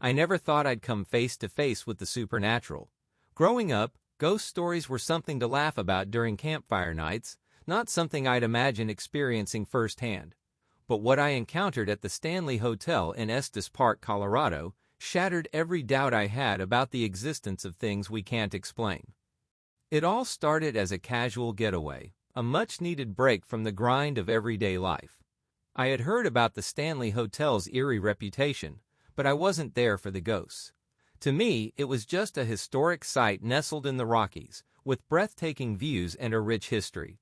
I never thought I'd come face to face with the supernatural. Growing up, ghost stories were something to laugh about during campfire nights, not something I'd imagine experiencing firsthand. But what I encountered at the Stanley Hotel in Estes Park, Colorado, shattered every doubt I had about the existence of things we can't explain. It all started as a casual getaway, a much-needed break from the grind of everyday life. I had heard about the Stanley Hotel's eerie reputation, but I wasn't there for the ghosts. To me, it was just a historic site nestled in the Rockies, with breathtaking views and a rich history.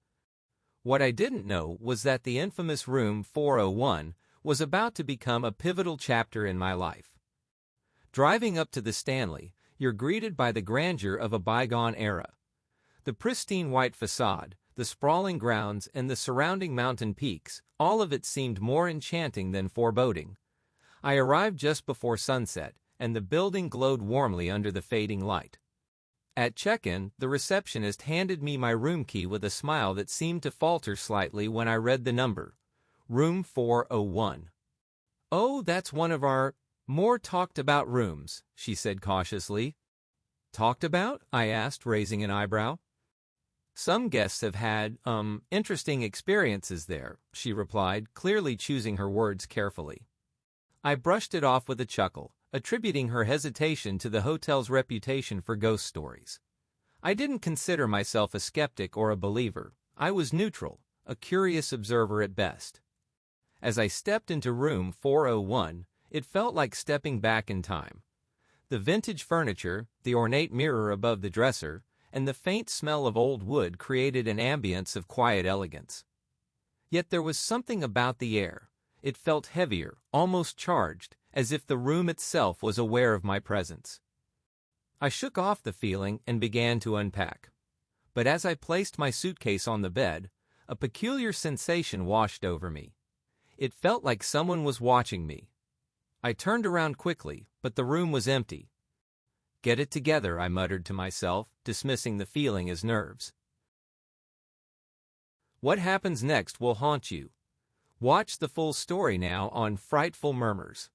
What I didn't know was that the infamous Room 401 was about to become a pivotal chapter in my life. Driving up to the Stanley, you're greeted by the grandeur of a bygone era. The pristine white facade, the sprawling grounds, and the surrounding mountain peaks, all of it seemed more enchanting than foreboding. I arrived just before sunset, and the building glowed warmly under the fading light. At check-in, the receptionist handed me my room key with a smile that seemed to falter slightly when I read the number. Room 401. "Oh, that's one of our more talked-about rooms," she said cautiously. "Talked about?" I asked, raising an eyebrow. "Some guests have had, interesting experiences there," she replied, clearly choosing her words carefully. I brushed it off with a chuckle, attributing her hesitation to the hotel's reputation for ghost stories. I didn't consider myself a skeptic or a believer. I was neutral, a curious observer at best. As I stepped into room 401, it felt like stepping back in time. The vintage furniture, the ornate mirror above the dresser, and the faint smell of old wood created an ambience of quiet elegance. Yet there was something about the air. It felt heavier, almost charged, as if the room itself was aware of my presence. I shook off the feeling and began to unpack. But as I placed my suitcase on the bed, a peculiar sensation washed over me. It felt like someone was watching me. I turned around quickly, but the room was empty. "Get it together," I muttered to myself, dismissing the feeling as nerves. What happens next will haunt you. Watch the full story now on Frightful Murmurs.